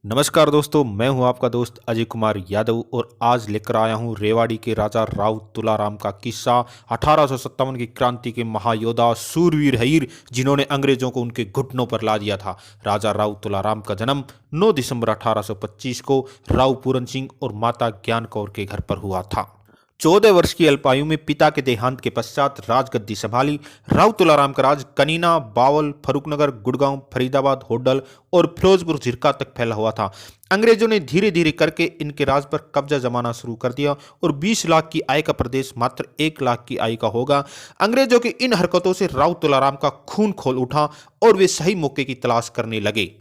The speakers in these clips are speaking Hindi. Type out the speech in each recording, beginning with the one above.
नमस्कार दोस्तों, मैं हूं आपका दोस्त अजय कुमार यादव और आज लेकर आया हूं रेवाड़ी के राजा राव तुलाराम का किस्सा। 1857 की क्रांति के महायोद्धा सूरवीर हीर जिन्होंने अंग्रेजों को उनके घुटनों पर ला दिया था। राजा राव तुलाराम का जन्म 9 दिसंबर 1825 को राव पूरन सिंह और माता ज्ञान कौर के घर पर हुआ था। 14 वर्ष की अल्पायु में पिता के देहांत के पश्चात राजगद्दी संभाली। राव तुलाराम का राज कनीना, बावल, फरुखनगर, गुड़गांव, फरीदाबाद, होडल और फिरोजपुर झिरका तक फैला हुआ था। अंग्रेजों ने धीरे धीरे करके इनके राज पर कब्जा जमाना शुरू कर दिया और 20 लाख की आय का प्रदेश मात्र 1 लाख की आय का होगा। अंग्रेजों की इन हरकतों से राव तुलाराम का खून खोल उठा और वे सही मौके की तलाश करने लगे।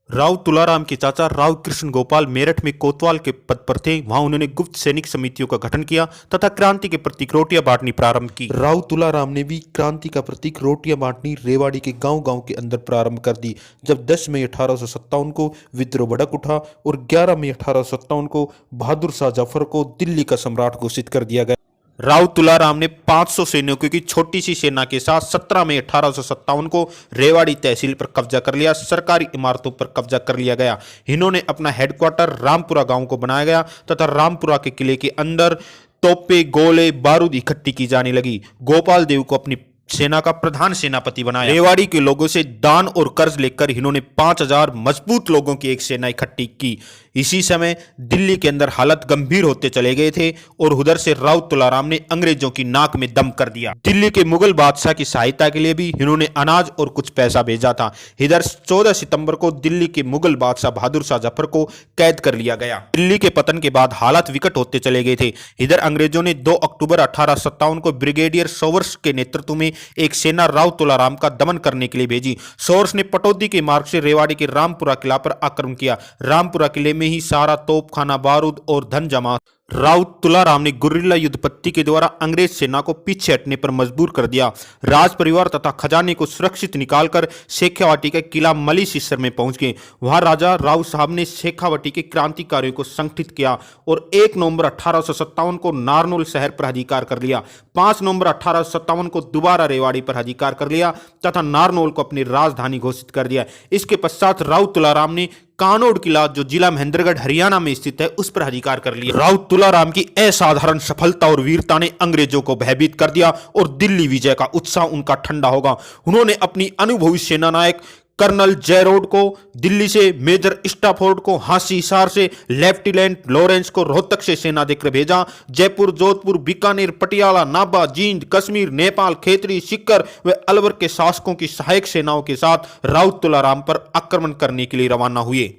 राव तुलाराम के चाचा राव कृष्ण गोपाल मेरठ में कोतवाल के पद पर थे। वहां उन्होंने गुप्त सैनिक समितियों का गठन किया तथा क्रांति के प्रतीक रोटियां बांटनी प्रारंभ की। राव तुलाराम ने भी क्रांति का प्रतीक रोटियां बांटनी रेवाड़ी के गांव-गांव के अंदर प्रारंभ कर दी। जब 10 मई 1857 को विद्रोह भड़क उठा और 11 मई 1857 को बहादुर शाह जफर को दिल्ली का सम्राट घोषित कर दिया गया। राव तुलाराम ने 500 सैनिकों की छोटी सी सेना के साथ 17 मई 1857 को रेवाड़ी तहसील पर कब्जा कर लिया। सरकारी इमारतों पर कब्जा कर लिया गया। इन्होंने अपना हेडक्वार्टर रामपुरा गांव को बनाया गया तथा रामपुरा के किले के अंदर तोपे, गोले, बारूद इकट्ठी की जाने लगी। गोपाल देव को अपनी सेना का प्रधान सेनापति बनाया। रेवाड़ी के लोगों से दान और कर्ज लेकर इन्होंने 5000 मजबूत लोगों की एक सेना इकट्ठी की। इसी समय दिल्ली के अंदर हालत गंभीर होते चले गए थे और उधर से राव तुलाराम ने अंग्रेजों की नाक में दम कर दिया। दिल्ली के मुगल बादशाह की सहायता के लिए भी इन्होंने अनाज और कुछ पैसा भेजा था। इधर 14 सितंबर को दिल्ली के मुगल बादशाह बहादुर शाह जफर को कैद कर लिया गया। दिल्ली के पतन के बाद हालात विकट होते चले गए थे। इधर अंग्रेजों ने 2 अक्टूबर 1857 को ब्रिगेडियर सोवर्स के नेतृत्व में एक सेना राव तुलाराम का दमन करने के लिए भेजी। सोवर्स ने पटौदी के मार्ग से रेवाड़ी के रामपुरा किला पर आक्रमण किया। रामपुरा किले में ही सारा तोपखाना, बारूद और धन जमा। राव तुलाराम ने गुर्रिल्ला युद्ध पद्धति के द्वारा अंग्रेज सेना को पीछे हटने पर मजबूर कर दिया। राज परिवार तथा खजाने को सुरक्षित निकालकर शेखावाटी के किला मलीसिसर में पहुंच गए। वहां राजा राव साहब ने शेखावाटी के क्रांतिकारियों को संगठित किया और 1 नवंबर 1857 को नारनौल शहर पर अधिकार कर लिया। 5 नवंबर 1857 को दोबारा रेवाड़ी पर अधिकार कर लिया तथा नारनौल को अपनी राजधानी घोषित कर दिया। इसके पश्चात राव तुलाराम ने कानोड़ किला जो जिला महेंद्रगढ़ हरियाणा में स्थित है उस पर अधिकार कर लिया। राव तुलाराम की असाधारण सफलता और वीरता ने अंग्रेजों को भयभीत कर दिया और दिल्ली विजय का उत्साह उनका ठंडा होगा। उन्होंने अपनी अनुभवी सेनानायक कर्नल जयरोड को दिल्ली से, मेजर स्टाफोर्ड को हांसी हिसार से, लेफ्टिनेंट लॉरेंस को रोहतक से सेना देकर भेजा। जयपुर, जोधपुर, बीकानेर, पटियाला, नाभा, जींद, कश्मीर, नेपाल, खेतरी, सिक्कर व अलवर के शासकों की सहायक सेनाओं के साथ राव तुलाराम पर आक्रमण करने के लिए रवाना हुए।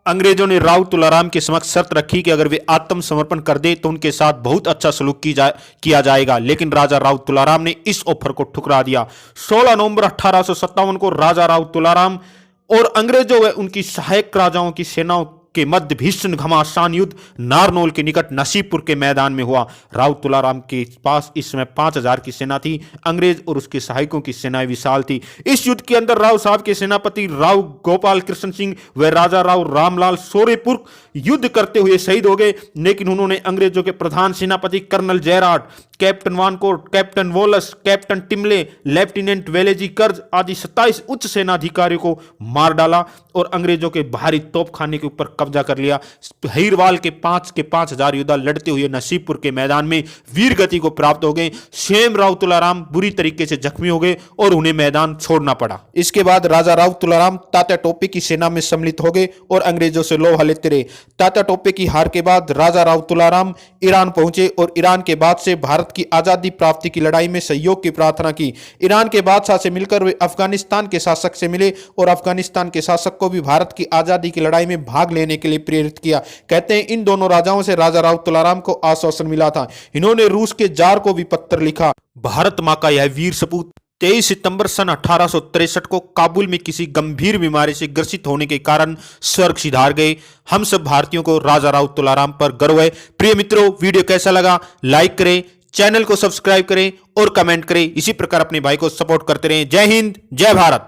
अंग्रेजों ने राव तुलाराम के समक्ष शर्त रखी कि अगर वे आत्मसमर्पण कर दे तो उनके साथ बहुत अच्छा सलूक किया जाएगा, लेकिन राजा राव तुलाराम ने इस ऑफर को ठुकरा दिया। 16 नवंबर 1857 को राजा राव तुलाराम और अंग्रेजों व उनकी सहायक राजाओं की सेनाओं के मध्य भीषण घमासान युद्ध नारनौल के निकट नसीबपुर के मैदान में हुआ। राव तुलाराम के पास इस समय 5000 की सेना थी। अंग्रेज और उसके सहायकों की सेनाएं विशाल थी। इस युद्ध के अंदर राव साहब के सेनापति राव गोपाल कृष्ण सिंह व राजा राव रामलाल सोरेपुर युद्ध करते हुए शहीद हो गए, लेकिन उन्होंने अंग्रेजों के प्रधान सेनापति कर्नल जयराड, कैप्टन वानकोट, कैप्टन वोलस, कैप्टन टिमले, लेफ्टिनेंट वेलेजी कर्ज आदि 27 उच्च सेनाधिकारियों को मार डाला और अंग्रेजों के भारी तोपखाने के ऊपर कब्जा कर लिया। हीरवाल के 5000 योद्धा लड़ते हुए नसीबपुर के मैदान में वीर गति को प्राप्त हो गए। स्वयं राव तुलाराम बुरी तरीके से जख्मी हो गए और उन्हें मैदान छोड़ना पड़ा। इसके बाद राजा राव तुलाराम तात्या टोपे की सेना में सम्मिलित हो गए और अंग्रेजों से लोहा लेते रहे। तात्या टोपे की हार के बाद राजा राव तुलाराम ईरान पहुंचे और ईरान के बाद से भारत की आजादी प्राप्ति की लड़ाई में सहयोग की प्रार्थना की। ईरान के बादशाह से मिलकर वे अफगानिस्तान के शासक से मिले और अफगानिस्तान के शासक को भी भारत की आजादी की लड़ाई में भाग लेने के लिए प्रेरित किया। कहते हैं इन दोनों राजाओं से राजा राव तुलाराम को आश्वासन मिला था। इन्होंने रूस के जार को भी पत्र लिखा। भारत मां का यह वीर सपूत 23 सितंबर सन 1863 को काबुल में किसी गंभीर बीमारी से ग्रसित होने के कारण स्वर्ग सिधार गए। हम सब भारतीयों को राजा राव तुलाराम पर गर्व है। प्रिय मित्रों, वीडियो कैसा लगा लाइक करें, चैनल को सब्सक्राइब करें और कमेंट करें। इसी प्रकार अपने भाई को सपोर्ट करते रहें। जय हिंद, जय भारत।